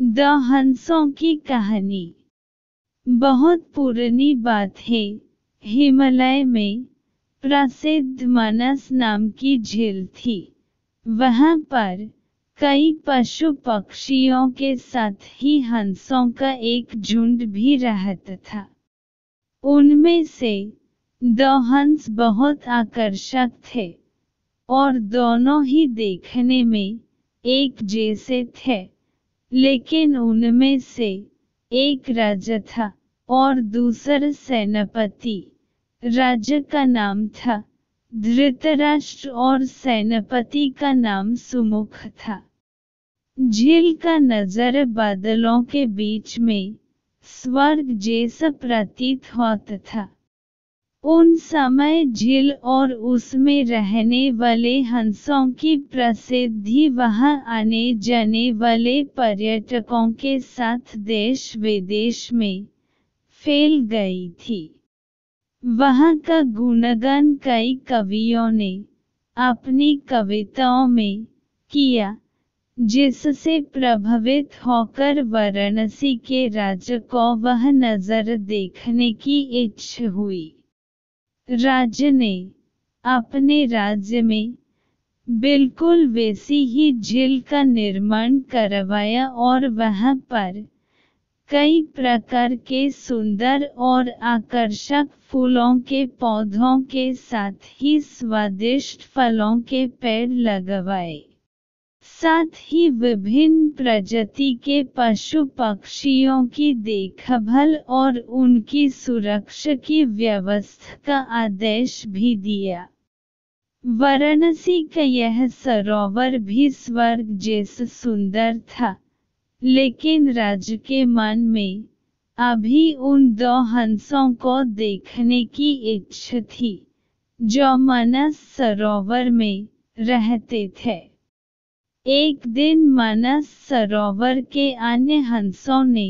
The हंसों की कहानी। बहुत पुरानी बात है, हिमालय में प्रसिद्ध मानस नाम की झील थी। वहां पर कई पशु पक्षियों के साथ ही हंसों का एक झुंड भी रहता था। उनमें से दो हंस बहुत आकर्षक थे और दोनों ही देखने में एक जैसे थे, लेकिन उनमें से एक राजा था और दूसरा सेनापति। राजा का नाम था धृतराष्ट्र और सेनापति का नाम सुमुख था। झील का नजारा बादलों के बीच में स्वर्ग जैसा प्रतीत होता था। उन समय झील और उसमें रहने वाले हंसों की प्रसिद्धि वहां आने जाने वाले पर्यटकों के साथ देश विदेश में फैल गई थी। वहां का गुणगान कई कवियों ने अपनी कविताओं में किया, जिससे प्रभावित होकर वाराणसी के राजा को वह नज़ारा देखने की इच्छा हुई। राजा ने अपने राज्य में बिल्कुल वैसी ही झील का निर्माण करवाया और वहां पर कई प्रकार के सुंदर और आकर्षक फूलों के पौधों के साथ ही स्वादिष्ट फलों के पेड़ लगवाए। साथ ही विभिन्न प्रजाति के पशु पक्षियों की देखभाल और उनकी सुरक्षा की व्यवस्था का आदेश भी दिया। वाराणसी का यह सरोवर भी स्वर्ग जैसा सुंदर था, लेकिन राजा के मन में अभी उन दो हंसों को देखने की इच्छा थी, जो मानस सरोवर में रहते थे। एक दिन मानस सरोवर के अन्य हंसों ने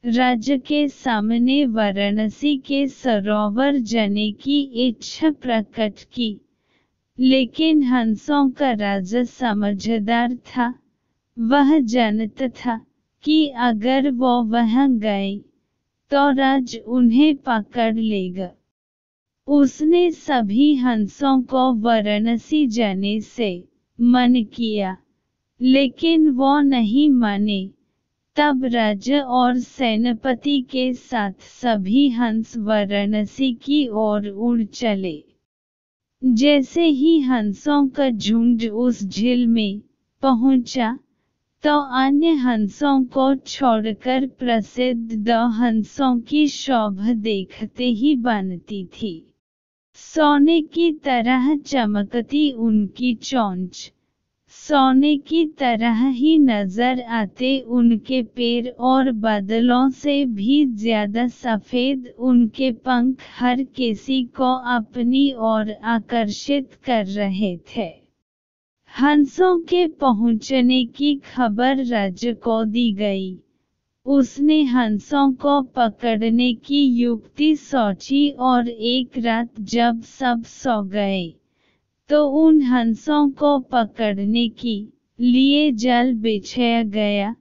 राजा के सामने वाराणसी के सरोवर जाने की इच्छा प्रकट की, लेकिन हंसों का राजा समझदार था। वह जानता था कि अगर वो वहां गए तो राज उन्हें पकड़ लेगा। उसने सभी हंसों को वाराणसी जाने से मना किया, लेकिन वो नहीं माने। तब राजा और सेनापति के साथ सभी हंस वाराणसी की ओर उड़ चले। जैसे ही हंसों का झुंड उस झील में पहुंचा, तो अन्य हंसों को छोड़कर प्रसिद्ध दो हंसों की शोभा देखते ही बनती थी। सोने की तरह चमकती उनकी चोंच, सोने की तरह ही नजर आते उनके पैर और बादलों से भी ज्यादा सफेद उनके पंख हर किसी को अपनी ओर आकर्षित कर रहे थे। हंसों के पहुंचने की खबर राजा को दी गई। उसने हंसों को पकड़ने की युक्ति सोची और एक रात जब सब सो गए, तो उन हंसों को पकड़ने के लिए जाल बिछाया गया।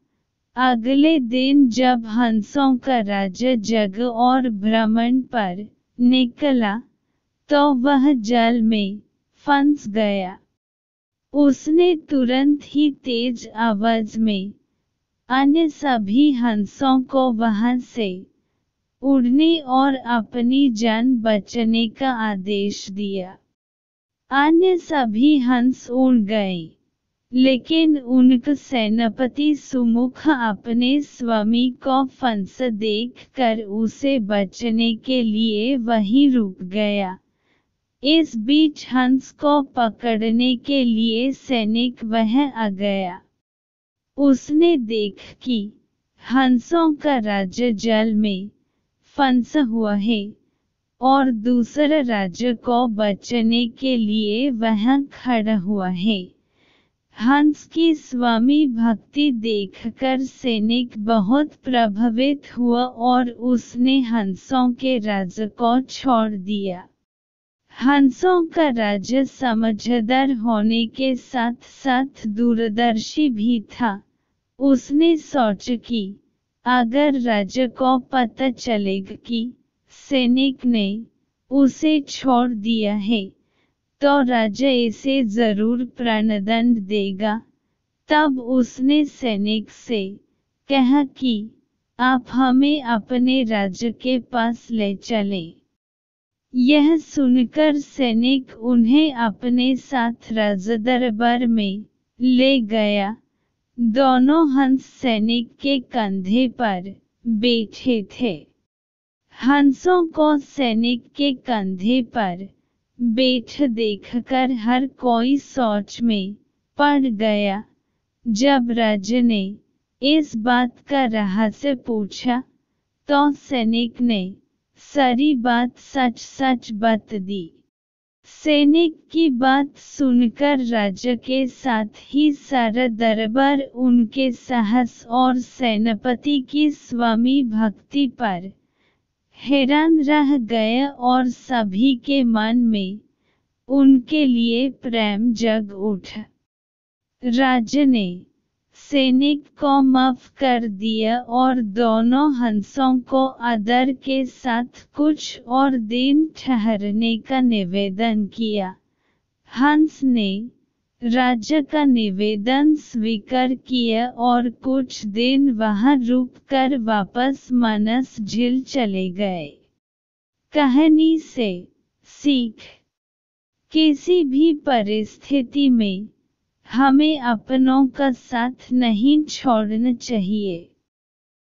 अगले दिन जब हंसों का राजा जग और भ्रमण पर निकला, तो वह जाल में फंस गया। उसने तुरंत ही तेज आवाज में अन्य सभी हंसों को वहां से उड़ने और अपनी जान बचाने का आदेश दिया। अन्य सभी हंस उड़ गए, लेकिन उनका सेनापति सुमुख अपने स्वामी को फंसा देखकर उसे बचाने के लिए वहीं रुक गया। इस बीच हंस को पकड़ने के लिए सैनिक वहां आ गया। उसने देखा कि हंसों का राजा जल में फंसा हुआ है और दूसरा राजा को बचाने के लिए वहां खड़ा हुआ है। हंस की स्वामी भक्ति देखकर सैनिक बहुत प्रभावित हुआ और उसने हंसों के राजा को छोड़ दिया। हंसों का राजा समझदार होने के साथ साथ दूरदर्शी भी था। उसने सोचा कि अगर राजा को पता चलेगा कि सैनिक ने उसे छोड़ दिया है, तो राजा इसे जरूर प्राणदंड देगा। तब उसने सैनिक से कहा कि आप हमें अपने राज्य के पास ले चलें। यह सुनकर सैनिक उन्हें अपने साथ राजदरबार में ले गया। दोनों हंस सैनिक के कंधे पर बैठे थे। हंसों को सैनिक के कंधे पर बैठ देखकर हर कोई सोच में पड़ गया। जब राजा ने इस बात का रहस्य पूछा, तो सैनिक ने सारी बात सच सच बता दी। सैनिक की बात सुनकर राजा के साथ ही सारा दरबार उनके साहस और सेनापति की स्वामी भक्ति पर हैरान रह गया और सभी के मन में उनके लिए प्रेम जग उठा। राजा ने सैनिक को माफ कर दिया और दोनों हंसों को आदर के साथ कुछ और दिन ठहरने का निवेदन किया। हंस ने राजा का निवेदन स्वीकार किया और कुछ दिन वहां रुककर वापस मानस झील चले गए। कहानी से सीख: किसी भी परिस्थिति में हमें अपनों का साथ नहीं छोड़ना चाहिए।